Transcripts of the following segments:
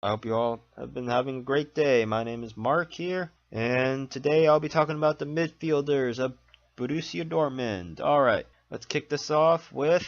I hope you all have been having a great day. My name is Mark here, and today I'll be talking about the midfielders of Borussia Dortmund. Alright, let's kick this off with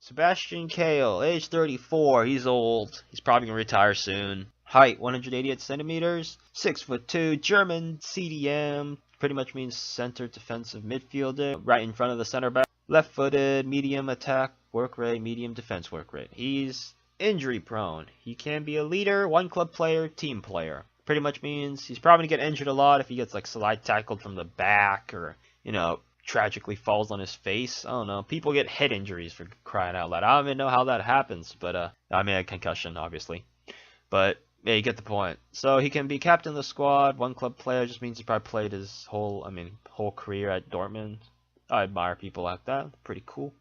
Sebastian Kehl, age 34. He's old. He's probably going to retire soon. Height 188 centimeters, 6'2", German CDM. Pretty much means center defensive midfielder, right in front of the center back. Left-footed, medium attack work rate, medium defense work rate. He's injury prone. He can be a leader, one club player, team player. Pretty much means he's probably gonna get injured a lot if he gets like slide tackled from the back or, tragically falls on his face. I don't know. People get head injuries for crying out loud. I don't even know how that happens, but I mean a concussion obviously. But yeah, you get the point. So he can be captain of the squad, one club player, just means he probably played his whole career at Dortmund. I admire people like that. Pretty cool.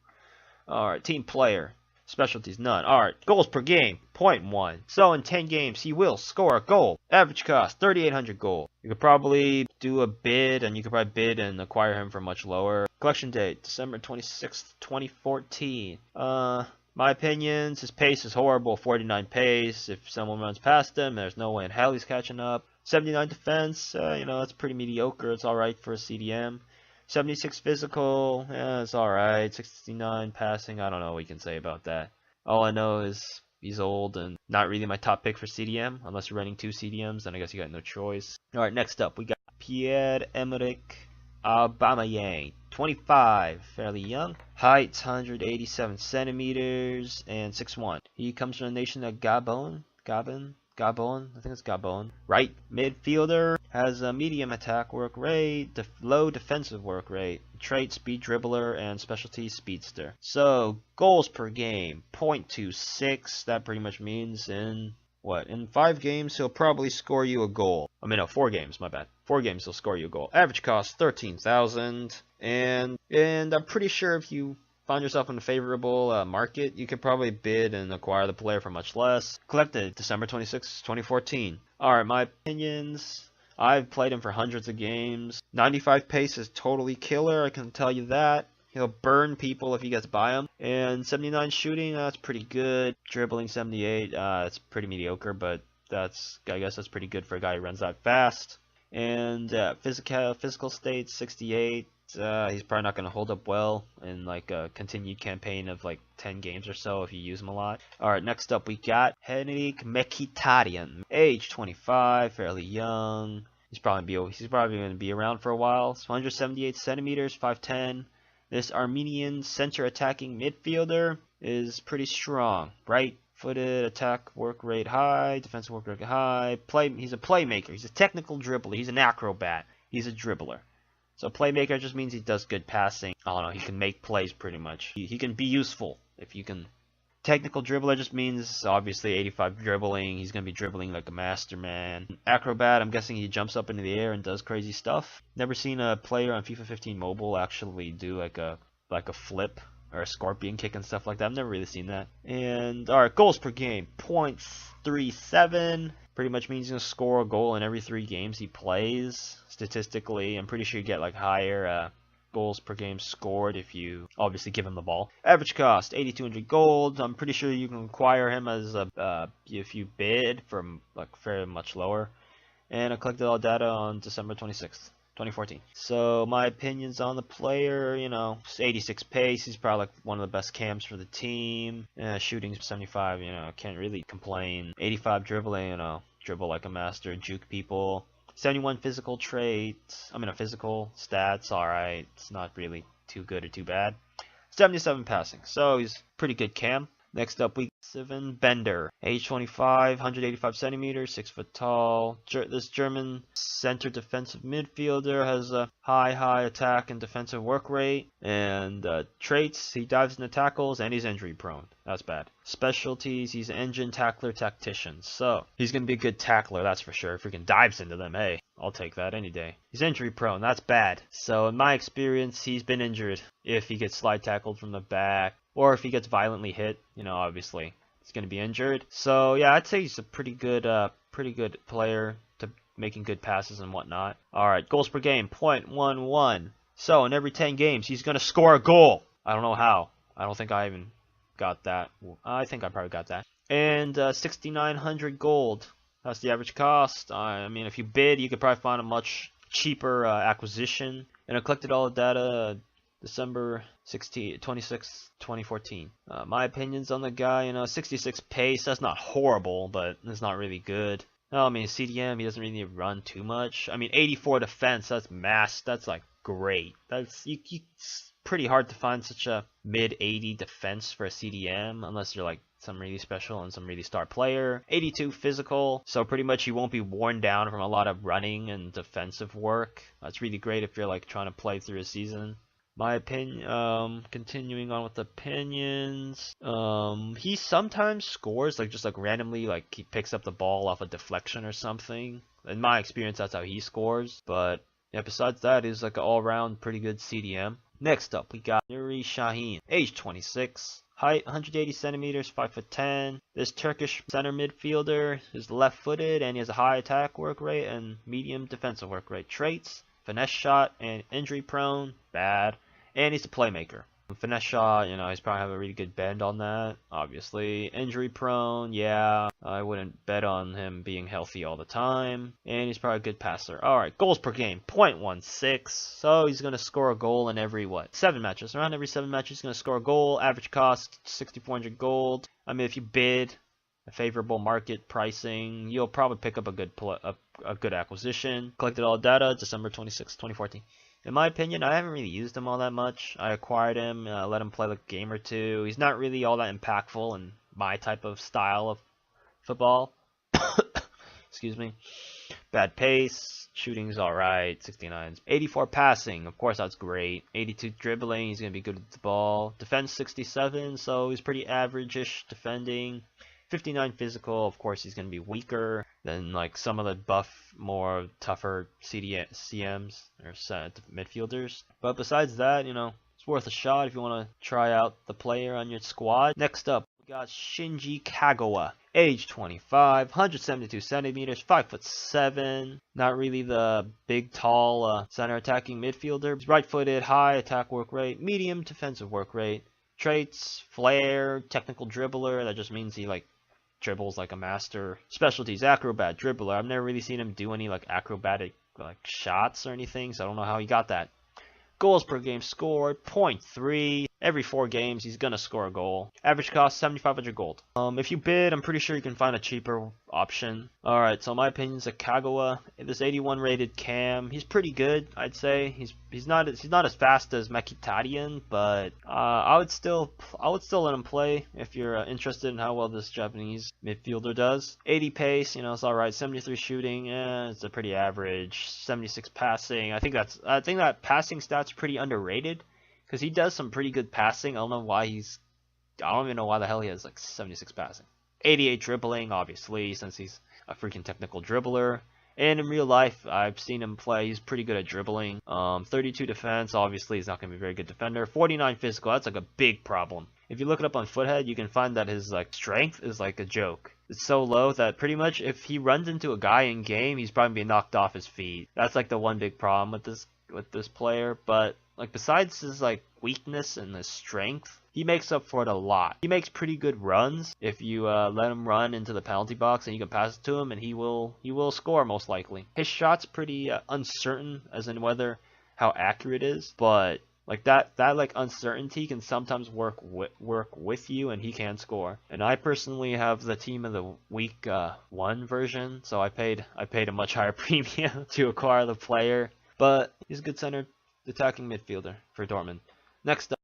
Alright, team player. Specialties, none. Alright, goals per game, 0.1. So in 10 games, he will score a goal. Average cost, 3,800 gold. You could probably do a bid, and you could probably bid and acquire him for much lower. Collection date, December 26th, 2014. My opinions, his pace is horrible, 49 pace. If someone runs past him, there's no way in hell he's catching up. 79 defense, that's pretty mediocre. It's alright for a CDM. 76 physical, yeah, it's alright. 69 passing, I don't know what we can say about that. All I know is he's old and not really my top pick for CDM. Unless you're running two CDMs, then I guess you got no choice. Alright, next up, we got Pierre-Emerick Aubameyang, 25, fairly young. Height, 187 centimeters, and 6'1". He comes from the nation of Gabon, I think it's Gabon. Right midfielder, has a medium attack work rate, low defensive work rate, trait speed dribbler, and specialty speedster. So goals per game, 0.26. That pretty much means in 5 games he'll probably score you a goal. I mean, no, 4 games, my bad. 4 games he'll score you a goal. Average cost 13,000, and I'm pretty sure if you find yourself in a favorable market, you could probably bid and acquire the player for much less. Collected December 26, 2014. Alright, my opinions. I've played him for hundreds of games. 95 pace is totally killer, I can tell you that. He'll burn people if he gets by them. And 79 shooting, that's pretty good. Dribbling 78, it's pretty mediocre, but I guess that's pretty good for a guy who runs that fast. And physical state 68. He's probably not going to hold up well in like a continued campaign of like 10 games or so if you use him a lot. Alright, next up we got Henrik Mkhitaryan, age 25, fairly young. He's probably going to be around for a while. 178 centimeters, 5'10". This Armenian center attacking midfielder is pretty strong. Right-footed, attack work rate high, defensive work rate high. He's a playmaker. He's a technical dribbler. He's an acrobat. He's a dribbler. So playmaker just means he does good passing. I don't know, he can make plays pretty much. He can be useful if you can. Technical dribbler just means obviously 85 dribbling. He's going to be dribbling like a master man. Acrobat, I'm guessing he jumps up into the air and does crazy stuff. Never seen a player on FIFA 15 mobile actually do like a flip or a scorpion kick and stuff like that. I've never really seen that. And alright, goals per game, 0.37. Pretty much means he's going to score a goal in every 3 games he plays. Statistically, I'm pretty sure you get like higher goals per game scored if you obviously give him the ball. Average cost, 8,200 gold. I'm pretty sure you can acquire him as if you bid for like very much lower. And I collected all data on December 26th. 2014. So my opinions on the player, 86 pace. He's probably like one of the best cams for the team. Shooting 75, can't really complain. 85 dribbling, dribble like a master, juke people. 71 physical traits. Physical stats, alright. It's not really too good or too bad. 77 passing. So he's pretty good cam. Next up, we got Steven Bender, age 25, 185 centimeters, 6 foot tall. This German center defensive midfielder has a high attack and defensive work rate. And traits, he dives into tackles and he's injury prone. That's bad. Specialties, he's engine, tackler, tactician. So he's going to be a good tackler, that's for sure. If he can dives into them, hey, I'll take that any day. He's injury prone, that's bad. So in my experience, he's been injured if he gets slide tackled from the back. Or if he gets violently hit, obviously he's going to be injured. So yeah, I'd say he's a pretty good player to making good passes and whatnot. Alright, goals per game, 0.11. So in every 10 games, he's going to score a goal. I don't know how. I don't think I even got that. I think I probably got that. and 6,900 gold. That's the average cost. I mean, if you bid, you could probably find a much cheaper acquisition. And I collected all the data December 26, 2014. My opinions on the guy, 66 pace, that's not horrible, but it's not really good. I mean, CDM, he doesn't really run too much. I mean, 84 defense, that's that's like great. It's pretty hard to find such a mid-80 defense for a CDM, unless you're like some really special and some really star player. 82 physical, so pretty much you won't be worn down from a lot of running and defensive work. That's really great if you're like trying to play through a season. My opinion, continuing on with opinions, he sometimes scores, like just like randomly, like he picks up the ball off a deflection or something. In my experience, that's how he scores. But yeah, besides that, he's like an all-around pretty good CDM. Next up, we got Nuri Şahin, age 26. Height 180 centimeters, 5'10". This Turkish center midfielder is left-footed and he has a high attack work rate and medium defensive work rate. Traits: finesse shot and injury prone, bad. And he's a playmaker. Finesse shot, he's probably have a really good bend on that, obviously. Injury prone, yeah, I wouldn't bet on him being healthy all the time. And he's probably a good passer. Alright, goals per game, 0.16. So he's going to score a goal in every, 7 matches. Around every 7 matches, he's going to score a goal. Average cost, 6,400 gold. I mean, if you bid a favorable market pricing, you'll probably pick up a good acquisition. Collected all data, December 26, 2014. In my opinion, I haven't really used him all that much. I acquired him, let him play like a game or two. He's not really all that impactful in my type of style of football. Excuse me. Bad pace. Shooting's alright. 69. 84 passing. Of course, that's great. 82 dribbling. He's going to be good with the ball. Defense 67, so he's pretty average-ish defending. 59 physical, of course he's going to be weaker than like some of the buff, more tougher CMs or midfielders. But besides that, it's worth a shot if you want to try out the player on your squad. Next up, we got Shinji Kagawa, age 25, 172 centimeters, 5'7". Not really the big, tall center attacking midfielder. He's right-footed, high attack work rate, medium defensive work rate. Traits: flair, technical dribbler. That just means he like dribbles like a master. Specialties: acrobat, dribbler. I've never really seen him do any like acrobatic like shots or anything, so I don't know how he got that. Goals per game scored, 0.3. Every 4 games, he's going to score a goal. Average cost, 7,500 gold. If you bid, I'm pretty sure you can find a cheaper option. Alright, so my opinion is a Kagawa. This 81 rated cam, he's pretty good, I'd say. He's not as fast as Mkhitaryan, but I would still let him play if you're interested in how well this Japanese midfielder does. 80 pace, it's alright. 73 shooting, it's a pretty average. 76 passing. I think that passing stat's pretty underrated, because he does some pretty good passing. I don't even know why the hell he has like 76 passing. 88 dribbling, obviously, since he's a freaking technical dribbler. And in real life, I've seen him play. He's pretty good at dribbling. 32 defense, obviously, he's not going to be a very good defender. 49 physical, that's like a big problem. If you look it up on Foothead, you can find that his like strength is like a joke. It's so low that pretty much if he runs into a guy in game, he's probably being knocked off his feet. That's like the one big problem with this player. But like besides his like weakness and his strength, he makes up for it a lot. He makes pretty good runs if you let him run into the penalty box and you can pass it to him, and he will score most likely. His shot's pretty uncertain as in whether how accurate it is, but like that like uncertainty can sometimes work with you, and he can score. And I personally have the team of the week 1 version, so I paid a much higher premium to acquire the player. But he's a good center attacking midfielder for Dortmund. Next up,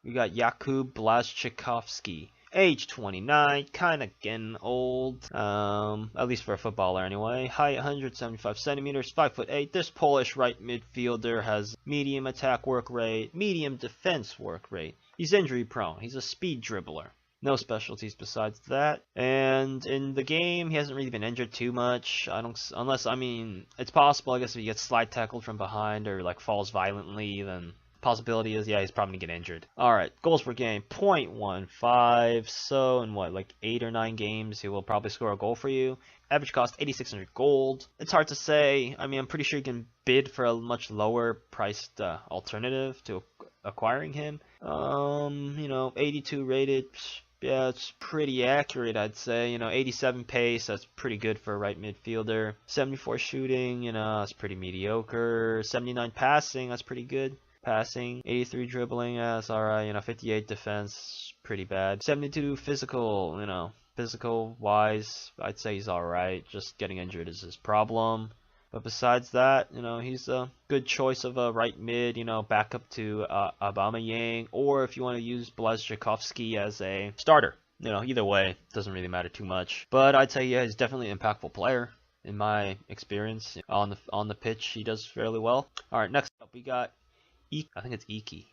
we got Jakub Blaszczykowski, age 29, kind of getting old, at least for a footballer anyway. Height 175 centimeters, 5'8". This Polish right midfielder has medium attack work rate, medium defense work rate. He's injury prone. He's a speed dribbler. No specialties besides that. And in the game, he hasn't really been injured too much. It's possible, I guess, if he gets slide tackled from behind or like falls violently, then possibility is, yeah, he's probably gonna get injured. Alright, goals per game, 0.15. So in like 8 or 9 games, he will probably score a goal for you. Average cost, 8,600 gold. It's hard to say. I mean, I'm pretty sure you can bid for a much lower priced alternative to acquiring him. 82 rated. yeah, it's pretty accurate, I'd say. 87 pace, that's pretty good for a right midfielder. 74 shooting, that's pretty mediocre. 79 passing, that's pretty good. Passing, 83 dribbling, that's alright. 58 defense, pretty bad. 72 physical, physical wise, I'd say he's alright. Just getting injured is his problem. But besides that, he's a good choice of a right mid, backup to Aubameyang, or if you want to use Blazjakovski as a starter. Either way, doesn't really matter too much. But I'd say, yeah, he's definitely an impactful player in my experience. On the pitch, he does fairly well. All right, next up we got I think it's Iki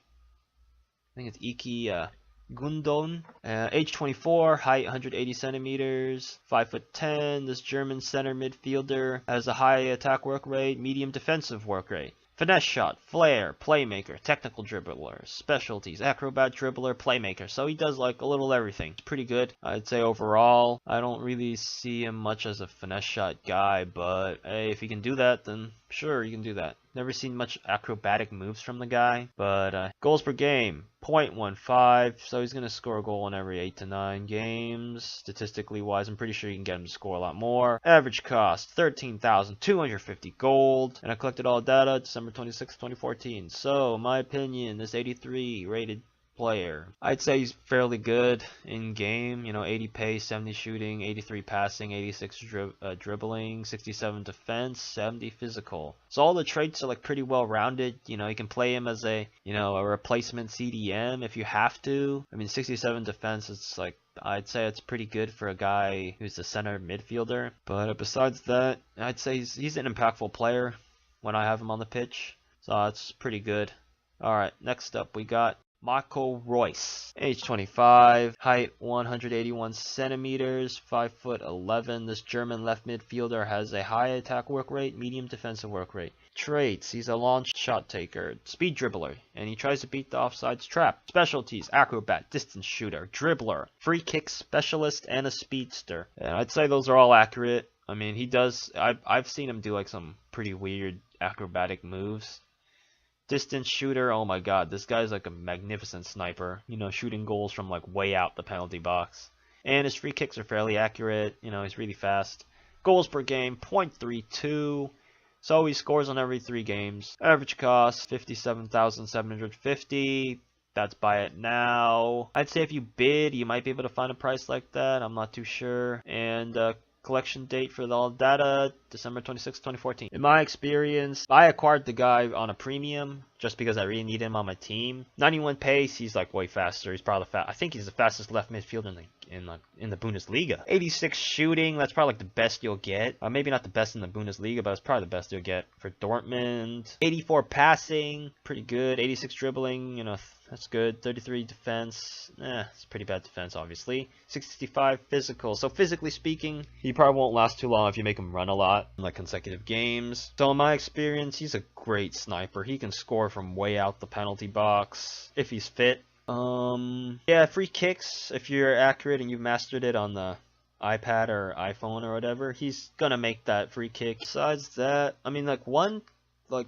Gundon, age 24, height 180 centimeters, 5'10". This German center midfielder has a high attack work rate, medium defensive work rate. Finesse shot, flair, playmaker, technical dribbler, specialties, acrobat dribbler, playmaker. So he does like a little everything. It's pretty good. I'd say overall, I don't really see him much as a finesse shot guy, but hey, if he can do that, then sure, you can do that. Never seen much acrobatic moves from the guy, but goals per game, 0.15, so he's going to score a goal in every 8 to 9 games. Statistically wise, I'm pretty sure you can get him to score a lot more. Average cost, 13,250 gold, and I collected all data December 26, 2014. So, my opinion, this 83 rated player, I'd say he's fairly good in game. 80 pace, 70 shooting, 83 passing, 86 dribbling, 67 defense, 70 physical. So all the traits are like pretty well rounded. You can play him as a a replacement CDM if you have to. 67 defense, it's like, I'd say it's pretty good for a guy who's a center midfielder. But besides that, I'd say he's an impactful player when I have him on the pitch. So that's pretty good. Alright, next up we got Marco Reus, age 25, height 181 centimeters, 5'11". This German left midfielder has a high attack work rate, medium defensive work rate. Traits: he's a launch shot taker, speed dribbler, and he tries to beat the offsides trap. Specialties: acrobat, distance shooter, dribbler, free kick specialist, and a speedster. And I'd say those are all accurate. He does. I've seen him do like some pretty weird acrobatic moves. Distance shooter, oh my god, this guy's like a magnificent sniper, shooting goals from like way out the penalty box. And his free kicks are fairly accurate, he's really fast. Goals per game, 0.32, so he scores on every 3 games. Average cost, 57,750, that's buy it now. I'd say if you bid, you might be able to find a price like that, I'm not too sure. And collection date for all data, December 26, 2014. In my experience, I acquired the guy on a premium just because I really need him on my team. 91 pace, he's like way faster. He's probably I think he's the fastest left midfielder in the Bundesliga. 86 shooting, that's probably like the best you'll get. Maybe not the best in the Bundesliga, but it's probably the best you'll get for Dortmund. 84 passing, pretty good. 86 dribbling, that's good. 33 defense, it's pretty bad defense, obviously. 65 physical. So physically speaking, he probably won't last too long if you make him run a lot in like consecutive games. So in my experience, he's a great sniper. He can score from way out the penalty box if he's fit. Yeah, free kicks, if you're accurate and you've mastered it on the iPad or iPhone or whatever, he's gonna make that free kick. Besides that, one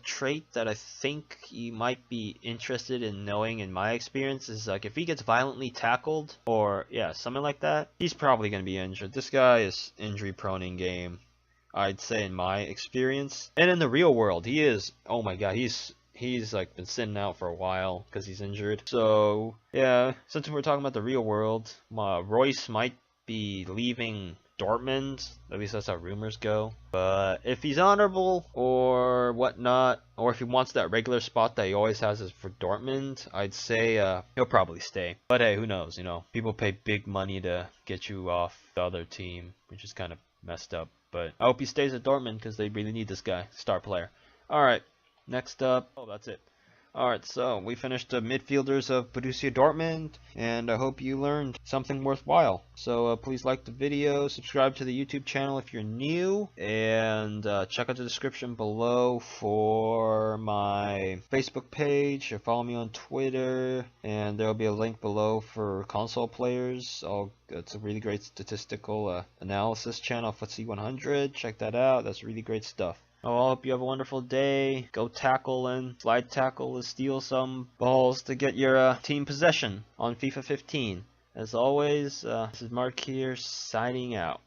trait that I think you might be interested in knowing in my experience is like if he gets violently tackled or something like that, he's probably gonna be injured. This guy is injury prone in game, I'd say, in my experience. And in the real world, he is, oh my god, he's like been sitting out for a while because he's injured. So yeah, since we're talking about the real world, Reus might be leaving Dortmund, at least that's how rumors go. But if he's honorable or whatnot, or if he wants that regular spot that he always has for Dortmund, I'd say he'll probably stay. But hey, who knows, people pay big money to get you off the other team, which is kind of messed up. But I hope he stays at Dortmund because they really need this guy, star player. Alright, next up, that's it. Alright, so we finished the midfielders of Borussia Dortmund, and I hope you learned something worthwhile. So please like the video, subscribe to the YouTube channel if you're new, and check out the description below for my Facebook page, or follow me on Twitter, and there will be a link below for console players. It's a really great statistical analysis channel, FTSE 100. Check that out, that's really great stuff. I hope you have a wonderful day. Go tackle and slide tackle and steal some balls to get your team possession on FIFA 15. As always, this is Mark here, signing out.